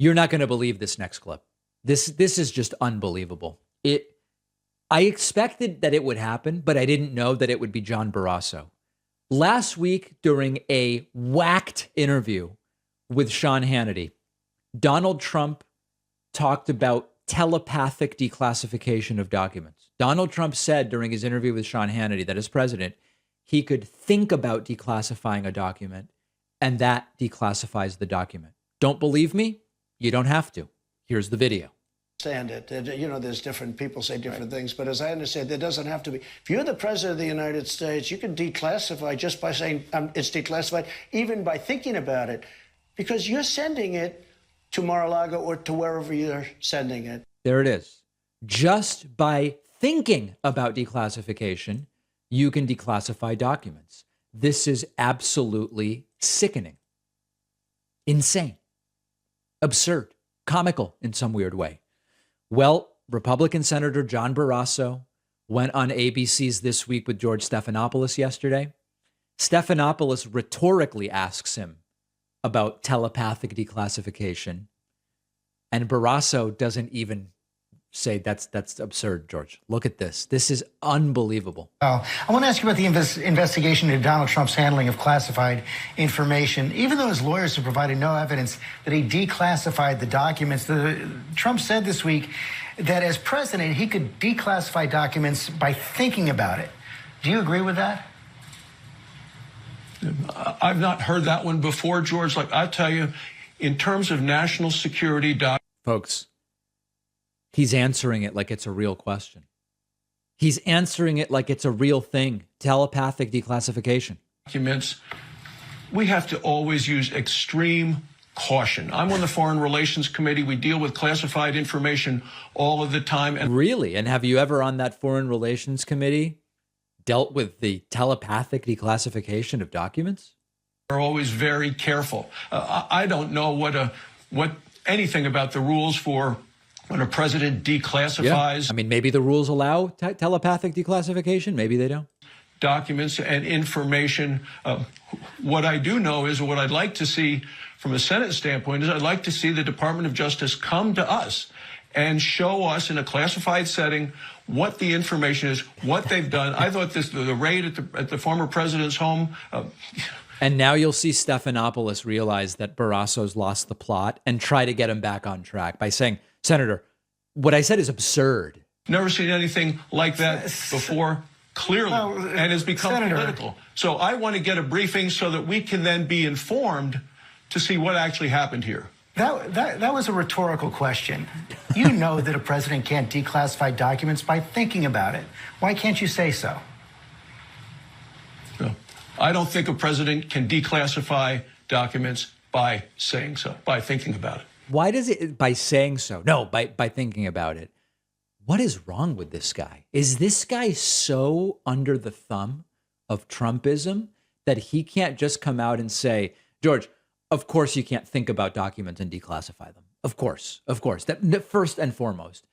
You're not going to believe this next clip. This is just unbelievable. I expected that it would happen, but I didn't know that it would be John Barrasso. Last week, during a whacked interview with Sean Hannity, Donald Trump talked about telepathic declassification of documents. Donald Trump said during his interview with Sean Hannity that as president, he could think about declassifying a document, and that declassifies the document. Don't believe me? You don't have to. Here's the video. Understand it. You know, there's different people say different things, but as I understand, there doesn't have to be. If you're the president of the United States, you can declassify just by saying it's declassified, even by thinking about it, because you're sending it to Mar-a-Lago or to wherever you're sending it. There it is. Just by thinking about declassification, you can declassify documents. This is absolutely sickening, insane, absurd, comical in some weird way. Well, Republican Senator John Barrasso went on ABC's This Week with George Stephanopoulos yesterday. Stephanopoulos rhetorically asks him about telepathic declassification, and Barrasso doesn't even say that's absurd, George. Look at this. This is unbelievable. I want to ask you about the investigation into Donald Trump's handling of classified information. Even though his lawyers have provided no evidence that he declassified the documents, Trump said this week that as president, he could declassify documents by thinking about it. Do you agree with that? I've not heard that one before, George. Like I tell you, in terms of national security folks, he's answering it like it's a real question. He's answering it like it's a real thing. Telepathic declassification. Documents, we have to always use extreme caution. I'm on the Foreign Relations Committee. We deal with classified information all of the time. And really? And have you ever on that Foreign Relations Committee dealt with the telepathic declassification of documents? We're always very careful. I don't know what anything about the rules for when a president declassifies. Yeah. I mean, maybe the rules allow telepathic declassification. Maybe they don't. Documents and information. What I do know is what I'd like to see from a Senate standpoint is I'd like to see the Department of Justice come to us and show us in a classified setting what the information is, what they've done. I thought the raid at the former president's home. And now you'll see Stephanopoulos realize that Barrasso's lost the plot and try to get him back on track by saying, Senator, what I said is absurd. Never seen anything like that before, clearly, and has become political. So I want to get a briefing so that we can then be informed to see what actually happened here. That was a rhetorical question. You know that a president can't declassify documents by thinking about it. Why can't you say so? No. I don't think a president can declassify documents by saying so, by thinking about it. Why does it, by saying so? No, by thinking about it. What is wrong with this guy? Is this guy so under the thumb of Trumpism that he can't just come out and say, George, of course you can't think about documents and declassify them. Of course. That first and foremost.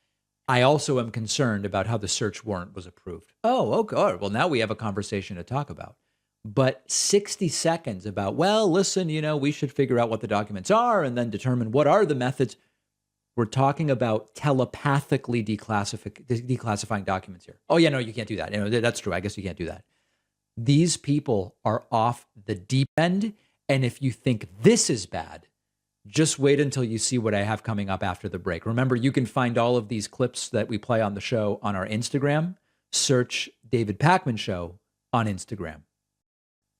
I also am concerned about how the search warrant was approved. Oh, okay. Well, now we have a conversation to talk about. But 60 seconds about, well, listen, we should figure out what the documents are and then determine what are the methods. We're talking about telepathically declassifying documents here. Oh, yeah, no, you can't do that. That's true. I guess you can't do that. These people are off the deep end. And if you think this is bad, just wait until you see what I have coming up after the break. Remember, you can find all of these clips that we play on the show on our Instagram. Search David Pakman Show on Instagram.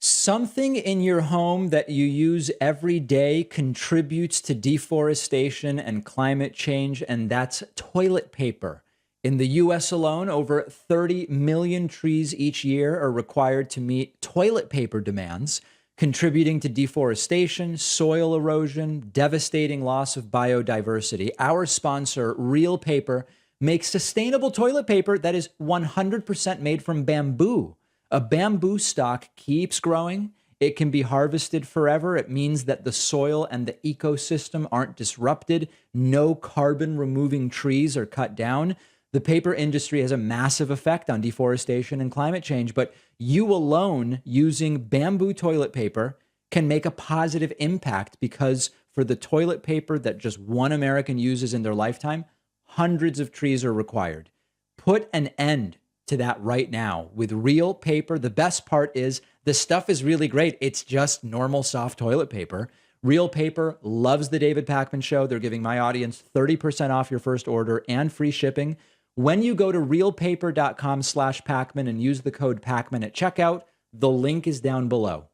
Something in your home that you use every day contributes to deforestation and climate change, and that's toilet paper. In the U.S. alone, over 30 million trees each year are required to meet toilet paper demands, contributing to deforestation, soil erosion, devastating loss of biodiversity. Our sponsor, Real Paper, makes sustainable toilet paper that is 100% made from bamboo. A bamboo stock keeps growing. It can be harvested forever. It means that the soil and the ecosystem aren't disrupted. No carbon removing trees are cut down. The paper industry has a massive effect on deforestation and climate change, but you alone using bamboo toilet paper can make a positive impact because for the toilet paper that just one American uses in their lifetime, hundreds of trees are required. Put an end to that right now with real paper. The best part is the stuff is really great. It's just normal soft toilet paper. Real Paper loves the David Pakman Show. They're giving my audience 30% off your first order and free shipping. When you go to realpaper.com/Pakman and use the code Pakman at checkout, the link is down below.